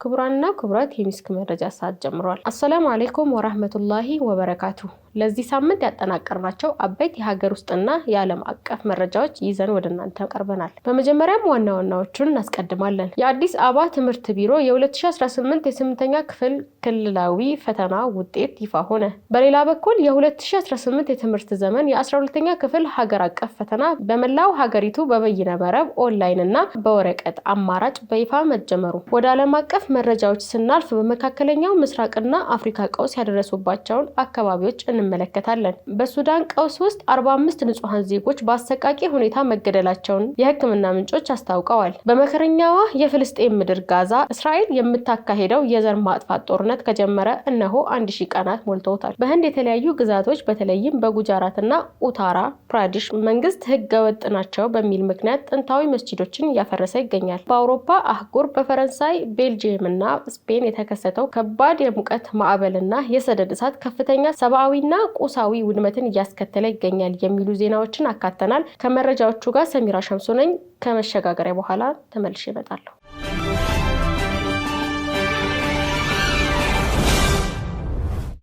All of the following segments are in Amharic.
ክቡራንና ክቡራት የሚስክ መረጃ ሰዓት ጀምሯል። አሰላሙ አለይኩም ወራህመቱላሂ ወበረካቱ። ለዚህ ሳምንት ያጠናቀርናቸው አበይት የሀገር ውስጥና የዓለም አቀፍ መረጃዎች ይዘን ወደ እናንተ ቀርበናል። በመጀመሪያም ዋና ዋናዎቹን እናስቀድማለን። የአዲስ አበባ ትምህርት ቢሮ የ2018 የ8ኛ ክፍል ክልላዊ ፈተና ውጤት ይፋ ሆነ። በሌላ በኩል የ2018 የትምህርት ዘመን የ12ኛ ክፍል ሀገር አቀፍ ፈተና በመላው ሀገሪቱ በበይነ መረብ ኦንላይን እና በወረቀት አማራጭ በይፋ መጀመሩ። ወደ ዓለም አቀፍ መረጃዎች ስናልፍ በመካከለኛው ምስራቅና አፍሪካ ቀውስ ያደረሱባቸውን አካባቢዎች እንመለከታለን። በሱዳን ቀውስ ውስጥ 45 ንጹሃን ዜጎች በአሰቃቂ ሁኔታ መገደላቸውን የሕክምና ምንጮች አስታውቀዋል። በመከረኛዋ የፍልስጤም ምድር ጋዛ እስራኤል የምታካሄደው የዘር ማጥፋት ጦርነት ከጀመረ እነሆ 1000 ቀናት ሞልተውታል። በህንድ የተለያዩ ግዛቶች በተለይም በጉጃራትና ኡታራ ፕራዲሽ መንግስት ህገወጥ ናቸው በሚል ምክንያት ጥንታዊ መስጂዶችን እያፈረሰ ይገኛል። በአውሮፓ አህጉር በፈረንሳይ ቤልጂየምና ስፔን የተከሰተው ከባድ የሙቀት ማዕበልና የሰደድ እሳት ከፍተኛ ሰብአዊና ቁሳዊ ውድመትን እያስከተለ ይገኛል የሚሉ ዜናዎችን አካተናል። ከመረጃዎቹ ጋር ሰሚራ ሸምሱ ነኝ። ከመሸጋገሪያ በኋላ ተመልሼ እመጣለሁ።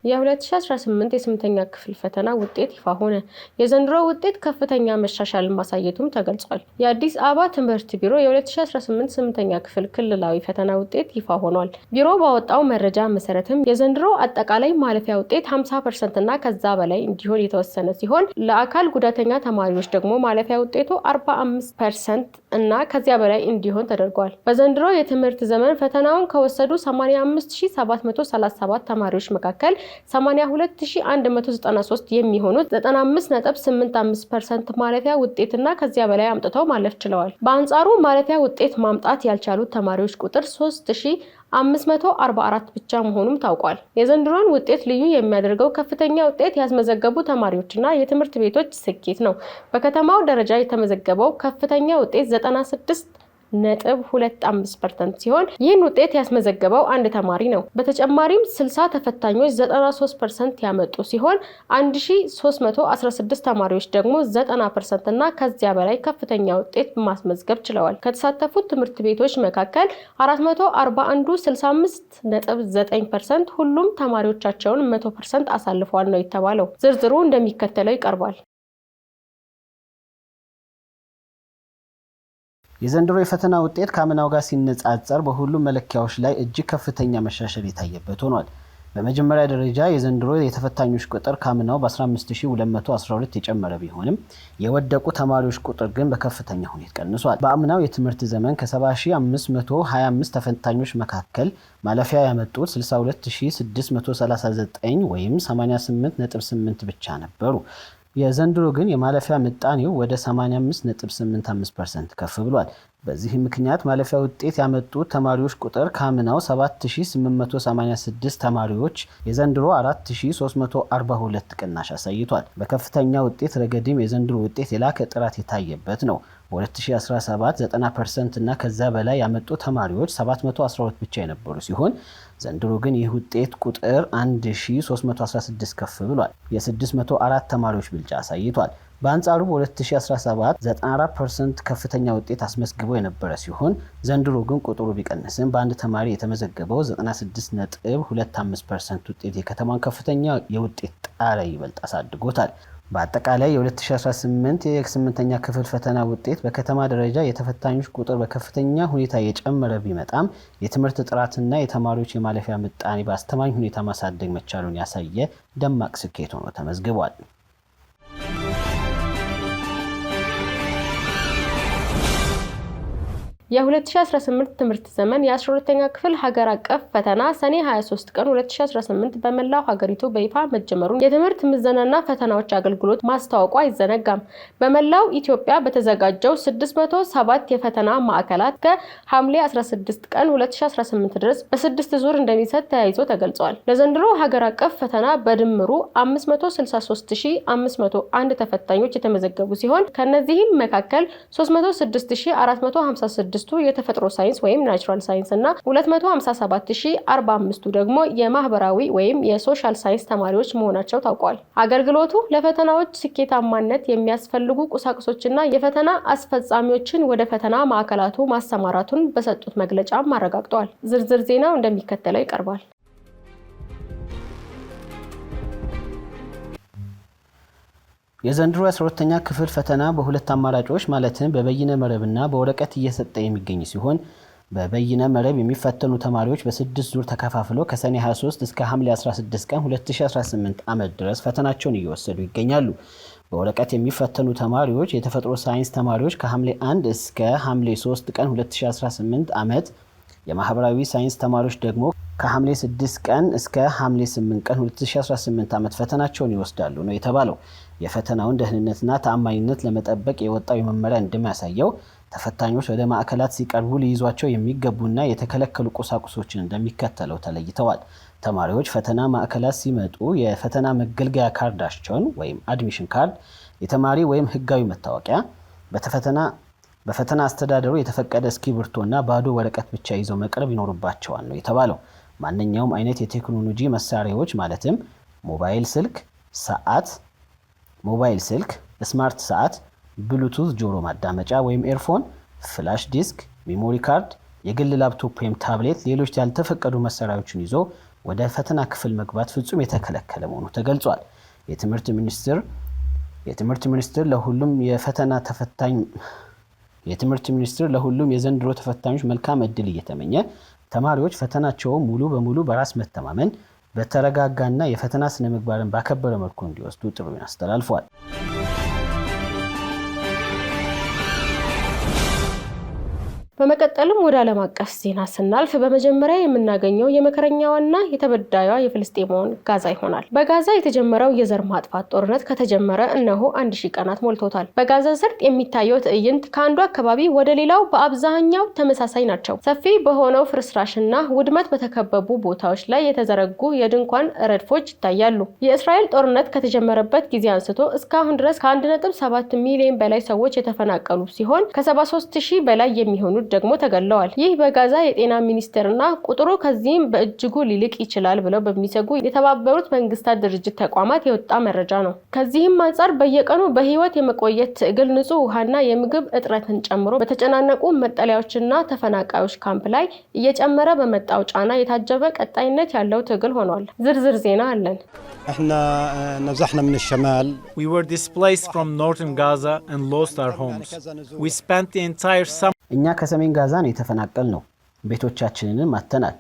የ2018 የ8ኛ ክፍል ፈተና ውጤት ይፋ ሆነ። የዘንድሮ ውጤት ከፍተኛ መሻሻል ማሳየቱም ተገልጿል። የአዲስ አበባ ትምህርት ቢሮ የ2018 8ኛ ክፍል ክልላዊ ፈተና ውጤት ይፋ ሆኗል። ቢሮው ባወጣው መረጃ መሰረትም የዘንድሮ አጠቃላይ ማለፊያ ውጤት 50% እና ከዛ በላይ እንዲሆን የተወሰነ ሲሆን ለአካል ጉዳተኛ ተማሪዎች ደግሞ ማለፊያ ውጤቱ 45% እና ከዚያ በላይ እንዲሆን ተደርጓል። በዘንድሮ የትምህርት ዘመን ፈተናውን ከወሰዱ 85737 ተማሪዎች መካከል 82193 የሚሆኑት 95.85% ማለፊያ ውጤትና ከዚያ በላይ አምጥተው ማለፍ ችለዋል። በአንጻሩ ማለፊያ ውጤት ማምጣት ያልቻሉት ተማሪዎች ቁጥር 3544 ብቻ መሆኑም ታውቋል። የዘንድሮን ውጤት ልዩ የሚያደርገው ከፍተኛ ውጤት ያስመዘገቡ ተማሪዎችና የትምህርት ቤቶች ስኬት ነው። በከተማው ደረጃ የተመዘገበው ከፍተኛ ውጤት 96.25% ሲሆን ይህን ውጤት ያስመዘገበው አንድ ተማሪ ነው። በተጨማሪም 60 ተፈታኞች 93% ያመጡ ሲሆን 1316 ተማሪዎች ደግሞ 90% እና ከዚያ በላይ ከፍተኛ ውጤት ማስመዝገብ ችለዋል። ከተሳተፉት ትምህርት ቤቶች መካከል 441ዱ 65.9% ሁሉም ተማሪዎቻቸውን 100% አሳልፈዋል ነው የተባለው። ዝርዝሩ እንደሚከተለው ይቀርባል። የዘንድሮ የፈተና ውጤት ከአምናው ጋር ሲነጻጸር በሁሉም መለኪያዎች ላይ እጅግ ከፍተኛ መሻሻል የታየበት ሆኗል። በመጀመሪያ ደረጃ የዘንድሮ የተፈታኞች ቁጥር ከአምናው በ15212 የጨመረ ቢሆንም የወደቁ ተማሪዎች ቁጥር ግን በከፍተኛ ሁኔታ ቀንሷል። በአምናው የትምህርት ዘመን ከ70525 ተፈታኞች መካከል ማለፊያ ያመጡት 62639 ወይም 88.8 ብቻ ነበሩ። የዘንድሮ ግን የማለፊያ ምጣኔው ወደ 85.85% ከፍ ብሏል። በዚህ ምክንያት ማለፊያ ውጤት ያመጡት ተማሪዎች ቁጥር ከአምናው 7886 ተማሪዎች የዘንድሮ 4342 ቅናሽ አሳይቷል። በከፍተኛ ውጤት ረገድም የዘንድሮ ውጤት የላቀ ጥራት የታየበት ነው። በ2017 90% እና ከዛ በላይ ያመጡ ተማሪዎች 712 ብቻ የነበሩ ሲሆን ዘንድሮ ግን ይህ ውጤት ቁጥር 1316 ከፍ ብሏል። የ604 ተማሪዎች ብልጫ አሳይቷል። በአንጻሩ በ2017 94% ከፍተኛ ውጤት አስመዝግበው የነበረ ሲሆን ዘንድሮ ግን ቁጥሩ ቢቀንስም በአንድ ተማሪ የተመዘገበው 96.25% ውጤት የከተማን ከፍተኛ የውጤት ጣሪያ ይበልጥ አሳድጎታል። በአጠቃላይ የ2018 የ8ኛ ክፍል ፈተና ውጤት በከተማ ደረጃ የተፈታኞች ቁጥር በከፍተኛ ሁኔታ የጨመረ ቢመጣም የትምህርት ጥራትና የተማሪዎች የማለፊያ ምጣኔ በአስተማማኝ ሁኔታ ማሳደግ መቻሉን ያሳየ ደማቅ ስኬት ሆኖ ተመዝግቧል። የ2018 ትምህርት ዘመን የ12ኛ ክፍል ሀገር አቀፍ ፈተና ሰኔ 23 ቀን 2018 በመላው ሀገሪቱ በይፋ መጀመሩን የትምህርት ምዘናና ፈተናዎች አገልግሎት ማስታወቁ አይዘነጋም። በመላው ኢትዮጵያ በተዘጋጀው 607 የፈተና ማዕከላት ከሐምሌ 16 ቀን 2018 ድረስ በ6 ዙር እንደሚሰጥ ተያይዞ ተገልጿል። ለዘንድሮ ሀገር አቀፍ ፈተና በድምሩ 506501 ተፈታኞች የተመዘገቡ ሲሆን ከነዚህም መካከል 306456 236ቱ የተፈጥሮ ሳይንስ ወይም ናቹራል ሳይንስ እና 257045ቱ ደግሞ የማህበራዊ ወይም የሶሻል ሳይንስ ተማሪዎች መሆናቸው ታውቋል። አገልግሎቱ ለፈተናዎች ስኬታማነት የሚያስፈልጉ ቁሳቁሶችና የፈተና አስፈጻሚዎችን ወደ ፈተና ማዕከላቱ ማሰማራቱን በሰጡት መግለጫ አረጋግጠዋል። ዝርዝር ዜናው እንደሚከተለው ይቀርባል። የዘንድሮ 12ኛ ክፍል ፈተና በሁለት አማራጮች ማለትም በበይነ መረብና በወረቀት እየሰጠ የሚገኝ ሲሆን በበይነ መረብ የሚፈተኑ ተማሪዎች በ6 ዙር ተከፋፍለው ከሰኔ 23 እስከ ሐምሌ 16 ቀን 2018 ዓመት ድረስ ፈተናቸውን እየወሰዱ ይገኛሉ። በወረቀት የሚፈተኑ ተማሪዎች የተፈጥሮ ሳይንስ ተማሪዎች ከሐምሌ 1 እስከ ሐምሌ 3 ቀን 2018 ዓመት፣ የማህበራዊ ሳይንስ ተማሪዎች ደግሞ ከሐምሌ 6 ቀን እስከ ሐምሌ 8 ቀን 2018 ዓመት ፈተናቸውን ይወስዳሉ ነው የተባለው። የፈተናውን ደህንነትና ተአማኒነት ለመጠበቅ የወጣው መመሪያ እንደሚያሳየው ተፈታኞች ወደ ማዕከላት ሲቀርቡ ሊይዟቸው የሚገቡና የተከለከሉ ቁሳቁሶችን እንደሚከተለው ተለይተዋል። ተማሪዎች ፈተና ማዕከላት ሲመጡ የፈተና መገልገያ ካርዳቸውን ወይም አድሚሽን ካርድ፣ የተማሪ ወይም ህጋዊ መታወቂያ፣ በፈተና አስተዳደሩ የተፈቀደ እስክሪብቶና ባዶ ወረቀት ብቻ ይዘው መቅረብ ይኖርባቸዋል ነው የተባለው። ማንኛውም አይነት የቴክኖሎጂ መሳሪያዎች ማለትም ሞባይል ስልክ፣ ስማርት ሰዓት፣ ብሉቱዝ ጆሮ ማዳመጫ ወይም ኤርፎን፣ ፍላሽ ዲስክ፣ ሜሞሪ ካርድ፣ የግል ላፕቶፕ ወይም ታብሌት፣ ሌሎች ያልተፈቀዱ መሳሪያዎችን ይዞ ወደ ፈተና ክፍል መግባት ፍጹም የተከለከለ መሆኑ ተገልጿል። የትምህርት ሚኒስቴር ለሁሉም የዘንድሮ ተፈታኞች መልካም እድል እየተመኘ ተማሪዎች ፈተናቸውን ሙሉ በሙሉ በራስ መተማመን በተረጋጋና የፈተና ስነ ምግባርን ባከበረ መልኩ እንዲወስዱ ጥሪውን አስተላልፏል። በመቀጠልም ወደ ዓለም አቀፍ ዜና ስናልፍ በመጀመሪያ የምናገኘው የመከረኛዋና የተበዳዩዋ የፍልስጤማውያን ጋዛ ይሆናል። በጋዛ የተጀመረው የዘር ማጥፋት ጦርነት ከተጀመረ እነሆ 1000 ቀናት ሞልቶታል። በጋዛ ሰርጥ የሚታየው ትዕይንት ከአንዱ አካባቢ ወደ ሌላው በአብዛኛው ተመሳሳይ ናቸው። ሰፊ በሆነው ፍርስራሽና ውድመት በተከበቡ ቦታዎች ላይ የተዘረጉ የድንኳን ረድፎች ይታያሉ። የእስራኤል ጦርነት ከተጀመረበት ጊዜ አንስቶ እስካሁን ድረስ ከ1.7 ሚሊዮን በላይ ሰዎች የተፈናቀሉ ሲሆን ከ73000 በላይ የሚሆኑት ደግሞ ተገለዋል። ይህ በጋዛ የጤና ሚኒስቴርና ቁጥሩ ከዚህም በእጅጉ ሊልቅ ይችላል ብለው በሚሰጉ የተባበሩት መንግስታት ድርጅት ተቋማት የወጣ መረጃ ነው። ከዚህም አንጻር በየቀኑ በህይወት የመቆየት ትግል ንጹህ ውሃና የምግብ እጥረትን ጨምሮ በተጨናነቁ መጠለያዎችና ተፈናቃዮች ካምፕ ላይ እየጨመረ በመጣው ጫና የታጀበ ቀጣይነት ያለው ትግል ሆኗል። ዝርዝር ዜና አለን። We were displaced from northern Gaza and lost our homes. We spent the entire summer. እኛ ከሰሜን ጋዛ ነው የተፈናቀልነው። ቤቶቻችንንም አጥተናል።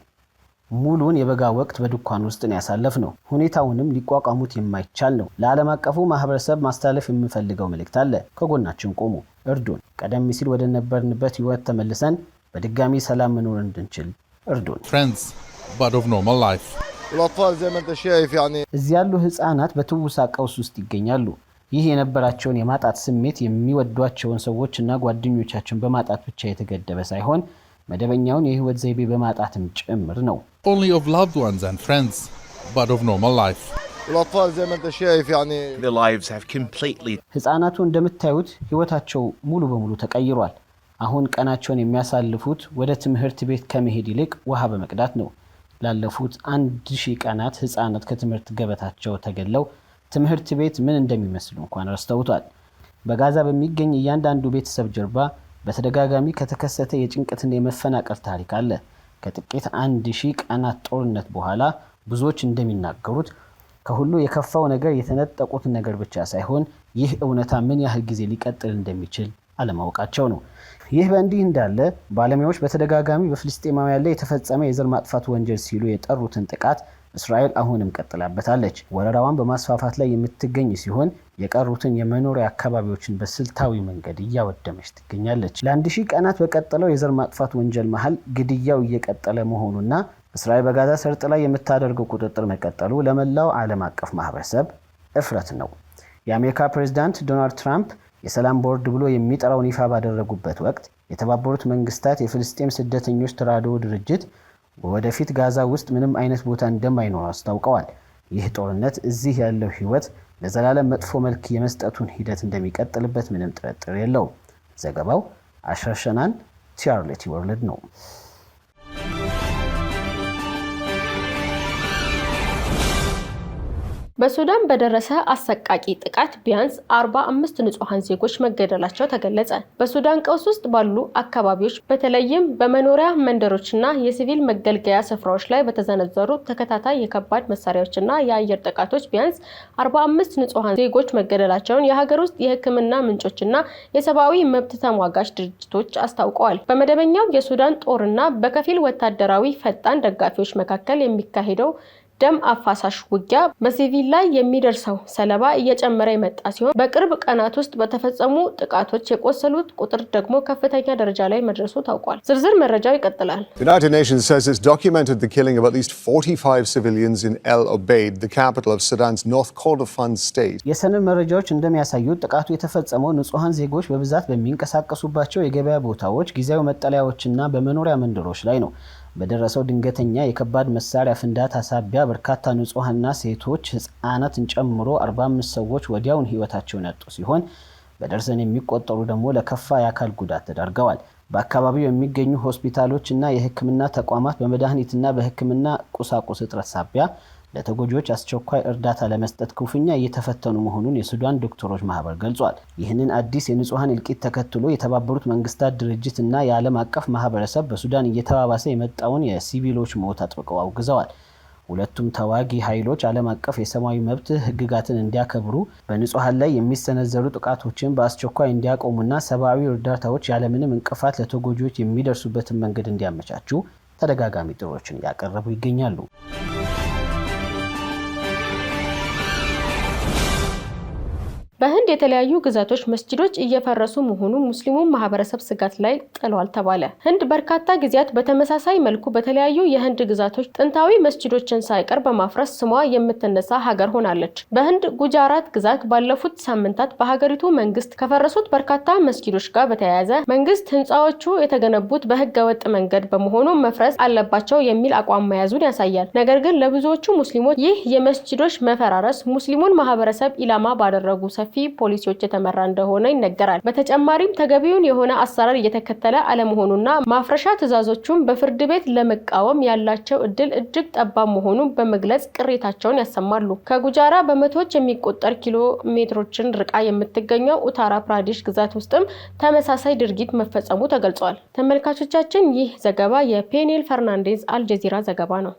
ሙሉን የበጋ ወቅት በድንኳን ውስጥ ነው ያሳለፍነው። ሁኔታውንም ሊቋቋሙት የማይቻል ነው። ለዓለም አቀፉ ማህበረሰብ ማስተላለፍ የምፈልገው መልእክት አለ። ከጎናችን ቆሙ፣ እርዱን። ቀደም ሲል ወደ ነበርንበት ህይወት ተመልሰን በድጋሚ ሰላም መኖር እንድንችል እርዱን። Friends, but of normal life. እዚህ ያሉ ህፃናት በትውሳ ቀውስ ውስጥ ይገኛሉ። ይህ የነበራቸውን የማጣት ስሜት የሚወዷቸውን ሰዎችና ጓደኞቻቸውን በማጣት ብቻ የተገደበ ሳይሆን መደበኛውን የህይወት ዘይቤ በማጣትም ጭምር ነው። Only of loved ones and friends, but of normal life. Their lives have completely. ህፃናቱ እንደምታዩት ህይወታቸው ሙሉ በሙሉ ተቀይሯል። አሁን ቀናቸውን የሚያሳልፉት ወደ ትምህርት ቤት ከመሄድ ይልቅ ውሃ በመቅዳት ነው። ላለፉት 1000 ቀናት ህፃናት ከትምህርት ገበታቸው ተገለው ትምህርት ቤት ምን እንደሚመስሉ እንኳን ረስተውታል። በጋዛ በሚገኝ እያንዳንዱ ቤተሰብ ጀርባ በተደጋጋሚ ከተከሰተ የጭንቀትና የመፈናቀል ታሪክ አለ። ከጥቂት 1000 ቀናት ጦርነት በኋላ ብዙዎች እንደሚናገሩት ከሁሉ የከፋው ነገር የተነጠቁት ነገር ብቻ ሳይሆን ይህ እውነታ ምን ያህል ጊዜ ሊቀጥል እንደሚችል አለማወቃቸው ነው። ይህ በእንዲህ እንዳለ ባለሙያዎች በተደጋጋሚ በፍልስጤማውያን ላይ የተፈጸመ የዘር ማጥፋት ወንጀል ሲሉ የጠሩትን ጥቃት እስራኤል አሁንም ቀጥላበታለች። ወረራዋን በማስፋፋት ላይ የምትገኝ ሲሆን የቀሩትን የመኖሪያ አካባቢዎችን በስልታዊ መንገድ እያወደመች ትገኛለች። ለ1000 ቀናት በቀጠለው የዘር ማጥፋት ወንጀል መሃል ግድያው እየቀጠለ መሆኑና እስራኤል በጋዛ ሰርጥ ላይ የምታደርገው ቁጥጥር መቀጠሉ ለመላው ዓለም አቀፍ ማህበረሰብ እፍረት ነው። የአሜሪካ ፕሬዝዳንት ዶናልድ ትራምፕ የሰላም ቦርድ ብሎ የሚጠራውን ይፋ ባደረጉበት ወቅት የተባበሩት መንግስታት የፍልስጤም ስደተኞች ተራድኦ ድርጅት ወደፊት ጋዛ ውስጥ ምንም አይነት ቦታ እንደማይኖር አስታውቀዋል። ይህ ጦርነት እዚህ ያለው ህይወት ለዘላለም መጥፎ መልክ የመስጠቱን ሂደት እንደሚቀጥልበት ምንም ጥርጥር የለውም። ዘገባው አሸርሸናን TRT ወርልድ ነው። በሱዳን በደረሰ አሰቃቂ ጥቃት ቢያንስ 45 ንጹሃን ዜጎች መገደላቸው ተገለጸ። በሱዳን ቀውስ ውስጥ ባሉ አካባቢዎች በተለይም በመኖሪያ መንደሮችና የሲቪል መገልገያ ስፍራዎች ላይ በተዘነዘሩ ተከታታይ የከባድ መሳሪያዎችና የአየር ጥቃቶች ቢያንስ 45 ንጹሃን ዜጎች መገደላቸውን የሀገር ውስጥ የሕክምና ምንጮችና የሰብአዊ መብት ተሟጋች ድርጅቶች አስታውቀዋል። በመደበኛው የሱዳን ጦርና በከፊል ወታደራዊ ፈጣን ደጋፊዎች መካከል የሚካሄደው ደም አፋሳሽ ውጊያ በሲቪል ላይ የሚደርሰው ሰለባ እየጨመረ የመጣ ሲሆን በቅርብ ቀናት ውስጥ በተፈጸሙ ጥቃቶች የቆሰሉት ቁጥር ደግሞ ከፍተኛ ደረጃ ላይ መድረሱ ታውቋል። ዝርዝር መረጃው ይቀጥላል። The United Nations says it's documented the killing of at least 45 civilians in El Obeid, the capital of Sudan's North Kordofan state. የሰነድ መረጃዎች እንደሚያሳዩት ጥቃቱ የተፈጸመው ንጹሃን ዜጎች በብዛት በሚንቀሳቀሱባቸው የገበያ ቦታዎች፣ ጊዜያዊ መጠለያዎችና በመኖሪያ መንደሮች ላይ ነው። በደረሰው ድንገተኛ የከባድ መሳሪያ ፍንዳታ ሳቢያ በርካታ ንጹሃንና ሴቶች ህፃናትን ጨምሮ 45 ሰዎች ወዲያውን ህይወታቸውን ያጡ ሲሆን በደርዘን የሚቆጠሩ ደግሞ ለከፋ የአካል ጉዳት ተዳርገዋል። በአካባቢው የሚገኙ ሆስፒታሎችና የህክምና ተቋማት በመድኃኒትና በህክምና ቁሳቁስ እጥረት ሳቢያ ለተጎጂዎች አስቸኳይ እርዳታ ለመስጠት ክፉኛ እየተፈተኑ መሆኑን የሱዳን ዶክተሮች ማህበር ገልጿል። ይህንን አዲስ የንጹሃን እልቂት ተከትሎ የተባበሩት መንግስታት ድርጅት እና የዓለም አቀፍ ማህበረሰብ በሱዳን እየተባባሰ የመጣውን የሲቪሎች ሞት አጥብቀው አውግዘዋል። ሁለቱም ተዋጊ ኃይሎች ዓለም አቀፍ የሰብአዊ መብት ህግጋትን እንዲያከብሩ፣ በንጹሃን ላይ የሚሰነዘሩ ጥቃቶችን በአስቸኳይ እንዲያቆሙና ሰብአዊ እርዳታዎች ያለምንም እንቅፋት ለተጎጂዎች የሚደርሱበትን መንገድ እንዲያመቻቹ ተደጋጋሚ ጥሪዎችን እያቀረቡ ይገኛሉ። በህንድ የተለያዩ ግዛቶች መስጂዶች እየፈረሱ መሆኑ ሙስሊሙ ማህበረሰብ ስጋት ላይ ጥሏል ተባለ። ህንድ በርካታ ጊዜያት በተመሳሳይ መልኩ በተለያዩ የህንድ ግዛቶች ጥንታዊ መስጂዶችን ሳይቀር በማፍረስ ስሟ የምትነሳ ሀገር ሆናለች። በህንድ ጉጃራት ግዛት ባለፉት ሳምንታት በሀገሪቱ መንግስት ከፈረሱት በርካታ መስጂዶች ጋር በተያያዘ መንግስት ህንፃዎቹ የተገነቡት በህገ ወጥ መንገድ በመሆኑ መፍረስ አለባቸው የሚል አቋም መያዙን ያሳያል። ነገር ግን ለብዙዎቹ ሙስሊሞች ይህ የመስጂዶች መፈራረስ ሙስሊሙን ማህበረሰብ ኢላማ ባደረጉ ሰፊ ፖሊሲዎች የተመራ እንደሆነ ይነገራል። በተጨማሪም ተገቢውን የሆነ አሰራር እየተከተለ አለመሆኑና ማፍረሻ ትዕዛዞቹን በፍርድ ቤት ለመቃወም ያላቸው እድል እጅግ ጠባብ መሆኑን በመግለጽ ቅሬታቸውን ያሰማሉ። ከጉጃራ በመቶዎች የሚቆጠር ኪሎ ሜትሮችን ርቃ የምትገኘው ኡታራ ፕራዴሽ ግዛት ውስጥም ተመሳሳይ ድርጊት መፈጸሙ ተገልጿል። ተመልካቾቻችን ይህ ዘገባ የፔኔል ፈርናንዴዝ አልጀዚራ ዘገባ ነው።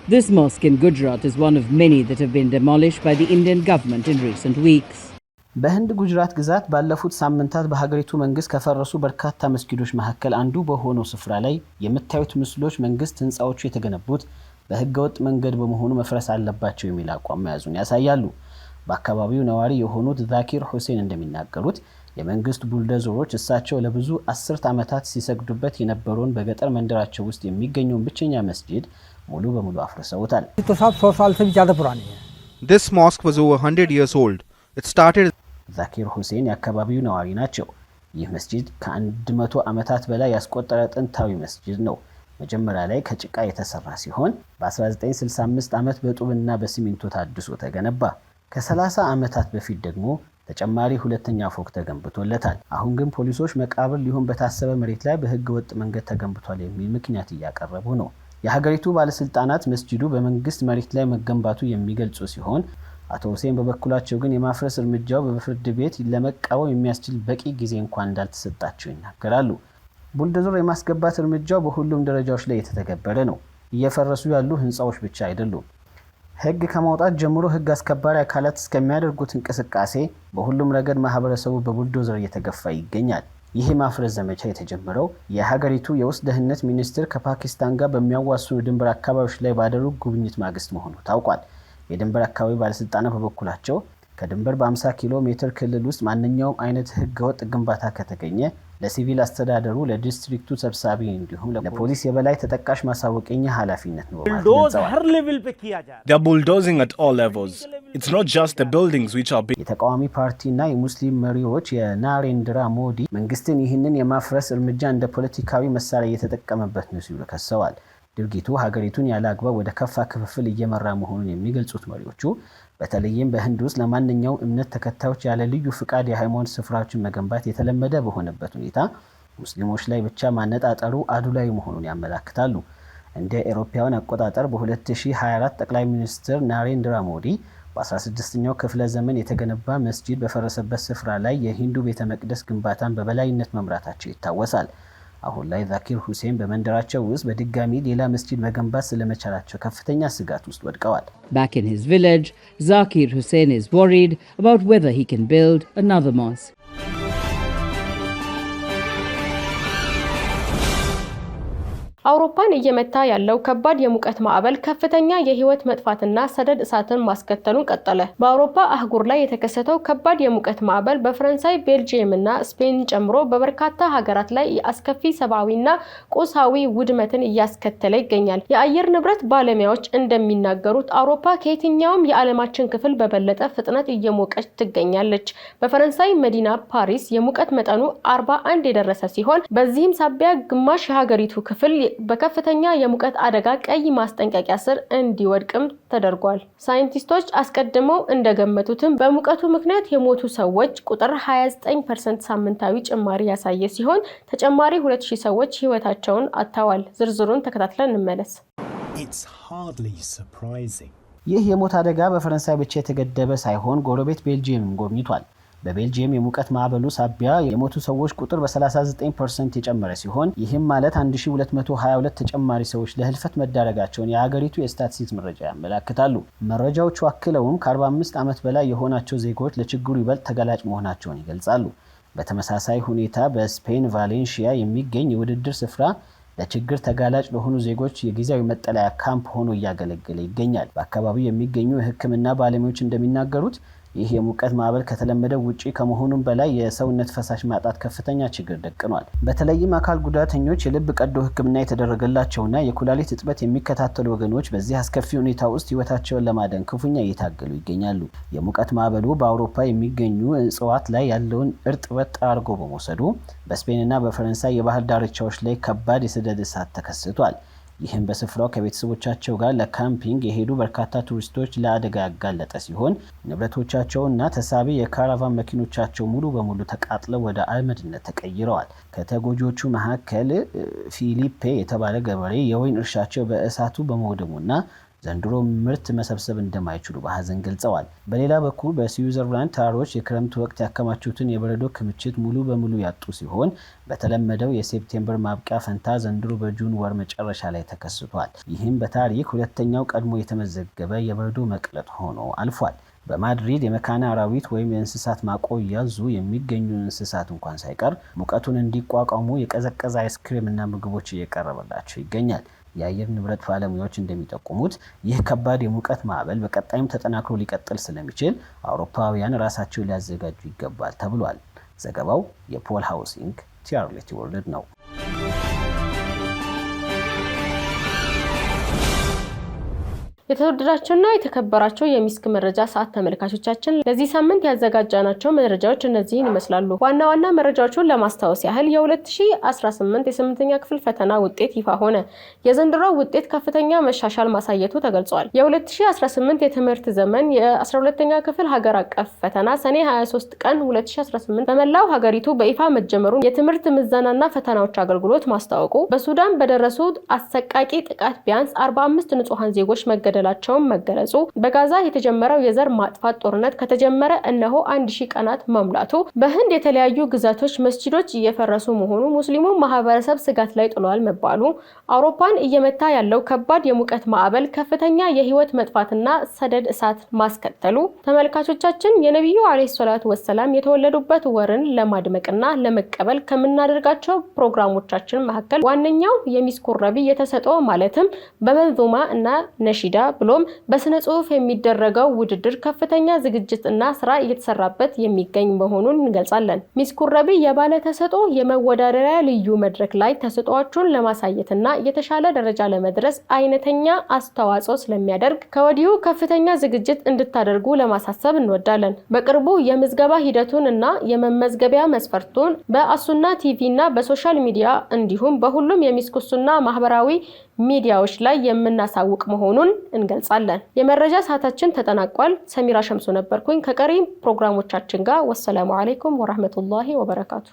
This mosque in Gujarat is one of many that have been demolished by the Indian government in recent weeks. በህንድ ጉጅራት ግዛት ባለፉት ሳምንታት በሀገሪቱ መንግስት ከፈረሱ በርካታ መስጊዶች መካከል አንዱ በሆነው ስፍራ ላይ የምታዩት ምስሎች መንግስት ህንፃዎቹ የተገነቡት በህገወጥ መንገድ በመሆኑ መፍረስ አለባቸው የሚል አቋም መያዙን ያሳያሉ። በአካባቢው ነዋሪ የሆኑት ዛኪር ሁሴን እንደሚናገሩት የመንግስት ቡልዶዘሮች እሳቸው ለብዙ አስርት ዓመታት ሲሰግዱበት የነበረውን በገጠር መንደራቸው ውስጥ የሚገኘውን ብቸኛ መስጊድ ሙሉ በሙሉ አፍርሰውታል። This mosque was over 100 years old. It started ዛኪር ሁሴን የአካባቢው ነዋሪ ናቸው። ይህ መስጊድ ከ100 ዓመታት በላይ ያስቆጠረ ጥንታዊ መስጊድ ነው። መጀመሪያ ላይ ከጭቃ የተሰራ ሲሆን በ1965 ዓመት በጡብና በሲሚንቶ ታድሶ ተገነባ። ከ30 ዓመታት በፊት ደግሞ ተጨማሪ ሁለተኛ ፎቅ ተገንብቶለታል። አሁን ግን ፖሊሶች መቃብር ሊሆን በታሰበ መሬት ላይ በህገ ወጥ መንገድ ተገንብቷል የሚል ምክንያት እያቀረቡ ነው። የሀገሪቱ ባለስልጣናት መስጂዱ በመንግስት መሬት ላይ መገንባቱ የሚገልጹ ሲሆን አቶ ሁሴን በበኩላቸው ግን የማፍረስ እርምጃው በፍርድ ቤት ለመቃወም የሚያስችል በቂ ጊዜ እንኳን እንዳልተሰጣቸው ይናገራሉ። ቡልዶዘር የማስገባት እርምጃው በሁሉም ደረጃዎች ላይ የተተገበረ ነው። እየፈረሱ ያሉ ህንፃዎች ብቻ አይደሉም። ህግ ከማውጣት ጀምሮ ህግ አስከባሪ አካላት እስከሚያደርጉት እንቅስቃሴ በሁሉም ረገድ ማህበረሰቡ በቡልዶዘር እየተገፋ ይገኛል። ይህ ማፍረስ ዘመቻ የተጀመረው የሀገሪቱ የውስጥ ደህንነት ሚኒስትር ከፓኪስታን ጋር በሚያዋስኑ ድንበር አካባቢዎች ላይ ባደረጉ ጉብኝት ማግስት መሆኑ ታውቋል። የድንበር አካባቢ ባለስልጣናት በበኩላቸው ከድንበር በ50 ኪሎ ሜትር ክልል ውስጥ ማንኛውም አይነት ህገወጥ ግንባታ ከተገኘ ለሲቪል አስተዳደሩ፣ ለዲስትሪክቱ ሰብሳቢ እንዲሁም ለፖሊስ የበላይ ተጠቃሽ ማሳወቅኛ ኃላፊነት ነው ማለት ነው። They are bulldozing at all levels. It's not just the buildings which are being የተቃዋሚ ፓርቲና የሙስሊም መሪዎች የናሬንድራ ሞዲ መንግስትን ይህንን የማፍረስ እርምጃ እንደ ፖለቲካዊ መሳሪያ እየተጠቀመበት ነው ሲሉ ከሰዋል። ድርጊቱ ሀገሪቱን ያለ አግባብ ወደ ከፋ ክፍፍል እየመራ መሆኑን የሚገልጹት መሪዎቹ በተለይም በህንድ ውስጥ ለማንኛውም እምነት ተከታዮች ያለ ልዩ ፍቃድ የሃይማኖት ስፍራዎችን መገንባት የተለመደ በሆነበት ሁኔታ ሙስሊሞች ላይ ብቻ ማነጣጠሩ አዱላዊ መሆኑን ያመለክታሉ። እንደ አውሮፓውያን አቆጣጠር በ2024 ጠቅላይ ሚኒስትር ናሬንድራ ሞዲ በ16ኛው ክፍለ ዘመን የተገነባ መስጂድ በፈረሰበት ስፍራ ላይ የሂንዱ ቤተ መቅደስ ግንባታን በበላይነት መምራታቸው ይታወሳል። አሁን ላይ ዛኪር ሁሴን በመንደራቸው ውስጥ በድጋሚ ሌላ መስጂድ መገንባት ስለመቻላቸው ከፍተኛ ስጋት ውስጥ ወድቀዋል። Back in his village, Zakir Hussain is worried about whether he can build another mosque. አውሮፓን እየመታ ያለው ከባድ የሙቀት ማዕበል ከፍተኛ የህይወት መጥፋትና ሰደድ እሳትን ማስከተሉን ቀጠለ። በአውሮፓ አህጉር ላይ የተከሰተው ከባድ የሙቀት ማዕበል በፈረንሳይ፣ ቤልጂየምና ስፔን ጨምሮ በበርካታ ሀገራት ላይ አስከፊ ሰብአዊና ቁሳዊ ውድመትን እያስከተለ ይገኛል። የአየር ንብረት ባለሙያዎች እንደሚናገሩት አውሮፓ ከየትኛውም የዓለማችን ክፍል በበለጠ ፍጥነት እየሞቀች ትገኛለች። በፈረንሳይ መዲና ፓሪስ የሙቀት መጠኑ 41 የደረሰ ሲሆን በዚህም ሳቢያ ግማሽ የሀገሪቱ ክፍል በከፍተኛ የሙቀት አደጋ ቀይ ማስጠንቀቂያ ስር እንዲወድቅም ተደርጓል። ሳይንቲስቶች አስቀድመው እንደገመቱትም በሙቀቱ ምክንያት የሞቱ ሰዎች ቁጥር 29% ሳምንታዊ ጭማሪ ያሳየ ሲሆን ተጨማሪ 2000 ሰዎች ህይወታቸውን አጥተዋል። ዝርዝሩን ተከታትለን እንመለስ። It's hardly surprising. ይህ የሞት አደጋ በፈረንሳይ ብቻ የተገደበ ሳይሆን ጎረቤት ቤልጂየምም ጎብኝቷል። በቤልጂየም የሙቀት ማዕበሉ ሳቢያ የሞቱ ሰዎች ቁጥር በ39% የጨመረ ሲሆን ይህም ማለት 1222 ተጨማሪ ሰዎች ለህልፈት መዳረጋቸውን የሀገሪቱ የስታቲስቲክስ መረጃ ያመለክታሉ። መረጃዎቹ አክለውም ከ45 ዓመት በላይ የሆናቸው ዜጎች ለችግሩ ይበልጥ ተጋላጭ መሆናቸውን ይገልጻሉ። በተመሳሳይ ሁኔታ በስፔን ቫሌንሺያ የሚገኝ የውድድር ስፍራ ለችግር ተጋላጭ ለሆኑ ዜጎች የጊዜያዊ መጠለያ ካምፕ ሆኖ እያገለገለ ይገኛል። በአካባቢው የሚገኙ የሕክምና ባለሙያዎች እንደሚናገሩት ይህ የሙቀት ማዕበል ከተለመደው ውጪ ከመሆኑም በላይ የሰውነት ፈሳሽ ማጣት ከፍተኛ ችግር ደቅኗል። በተለይም አካል ጉዳተኞች፣ የልብ ቀዶ ሕክምና የተደረገላቸውና የኩላሊት እጥበት የሚከታተሉ ወገኖች በዚህ አስከፊ ሁኔታ ውስጥ ህይወታቸውን ለማዳን ክፉኛ እየታገሉ ይገኛሉ። የሙቀት ማዕበሉ በአውሮፓ የሚገኙ እጽዋት ላይ ያለውን እርጥበት ጠራርጎ በመውሰዱ በስፔንና በፈረንሳይ የባህር ዳርቻዎች ላይ ከባድ የሰደድ እሳት ተከስቷል። ይህም በስፍራው ከቤተሰቦቻቸው ጋር ለካምፒንግ የሄዱ በርካታ ቱሪስቶች ለአደጋ ያጋለጠ ሲሆን ንብረቶቻቸውና ተሳቢ የካራቫን መኪኖቻቸው ሙሉ በሙሉ ተቃጥለው ወደ አመድነት ተቀይረዋል። ከተጎጆቹ መካከል ፊሊፔ የተባለ ገበሬ የወይን እርሻቸው በእሳቱ በመውደሙና ዘንድሮ ምርት መሰብሰብ እንደማይችሉ በሐዘን ገልጸዋል። በሌላ በኩል በስዊዘርላንድ ተራሮች የክረምት ወቅት ያከማቹትን የበረዶ ክምችት ሙሉ በሙሉ ያጡ ሲሆን በተለመደው የሴፕቴምበር ማብቂያ ፈንታ ዘንድሮ በጁን ወር መጨረሻ ላይ ተከስቷል። ይህም በታሪክ ሁለተኛው ቀድሞ የተመዘገበ የበረዶ መቅለጥ ሆኖ አልፏል። በማድሪድ የመካነ አራዊት ወይም የእንስሳት ማቆያ ዙ የሚገኙ እንስሳት እንኳን ሳይቀር ሙቀቱን እንዲቋቋሙ የቀዘቀዘ አይስክሬም እና ምግቦች እየቀረበላቸው ይገኛል። የአየር ንብረት ባለሙያዎች እንደሚጠቁሙት ይህ ከባድ የሙቀት ማዕበል በቀጣይም ተጠናክሮ ሊቀጥል ስለሚችል አውሮፓውያን ራሳቸውን ሊያዘጋጁ ይገባል ተብሏል። ዘገባው የፖል ሃውሲንግ ቲአርሌቲ ወርልድ ነው። የተወደዳችሁና የተከበራችሁ የሚስክ መረጃ ሰዓት ተመልካቾቻችን ለዚህ ሳምንት ያዘጋጃናቸው መረጃዎች እነዚህን ይመስላሉ። ዋና ዋና መረጃዎቹን ለማስታወስ ያህል የ2018 የ8ኛ ክፍል ፈተና ውጤት ይፋ ሆነ። የዘንድሮው ውጤት ከፍተኛ መሻሻል ማሳየቱ ተገልጿል። የ2018 የትምህርት ዘመን የ12ኛ ክፍል ሀገር አቀፍ ፈተና ሰኔ 23 ቀን 2018 በመላው ሀገሪቱ በይፋ መጀመሩን የትምህርት ምዘናና ፈተናዎች አገልግሎት ማስታወቁ፣ በሱዳን በደረሱት አሰቃቂ ጥቃት ቢያንስ 45 ንጹሃን ዜጎች መገደላቸውን መገለጹ፣ በጋዛ የተጀመረው የዘር ማጥፋት ጦርነት ከተጀመረ እነሆ 1000 ቀናት መሙላቱ፣ በህንድ የተለያዩ ግዛቶች መስጂዶች እየፈረሱ መሆኑ ሙስሊሙ ማህበረሰብ ስጋት ላይ ጥሏል መባሉ፣ አውሮፓን እየመታ ያለው ከባድ የሙቀት ማዕበል ከፍተኛ የህይወት መጥፋትና ሰደድ እሳት ማስከተሉ፣ ተመልካቾቻችን የነብዩ አለይሂ ሰላቱ ወሰለም የተወለዱበት ወርን ለማድመቅና ለመቀበል ከምናደርጋቸው ፕሮግራሞቻችን መካከል ዋነኛው የሚስኩ ረቢ የተሰጠው ማለትም በመንዙማ እና ነሺዳ ብሎም በስነ ጽሁፍ የሚደረገው ውድድር ከፍተኛ ዝግጅትና ስራ እየተሰራበት የሚገኝ መሆኑን እንገልጻለን። ሚስ ኩረቢ የባለ ተሰጥኦ የመወዳደሪያ ልዩ መድረክ ላይ ተሰጥኦአችሁን ለማሳየትና የተሻለ ደረጃ ለመድረስ አይነተኛ አስተዋጽኦ ስለሚያደርግ ከወዲሁ ከፍተኛ ዝግጅት እንድታደርጉ ለማሳሰብ እንወዳለን። በቅርቡ የምዝገባ ሂደቱን እና የመመዝገቢያ መስፈርቱን በአሱና ቲቪ እና በሶሻል ሚዲያ እንዲሁም በሁሉም የሚስኩሱና ማህበራዊ ሚዲያዎች ላይ የምናሳውቅ መሆኑን እንገልጻለን። የመረጃ ሰዓታችን ተጠናቋል። ሰሚራ ሸምሱ ነበርኩኝ ከቀሪ ፕሮግራሞቻችን ጋር። ወሰላሙ አለይኩም ወራህመቱላሂ ወበረካቱ።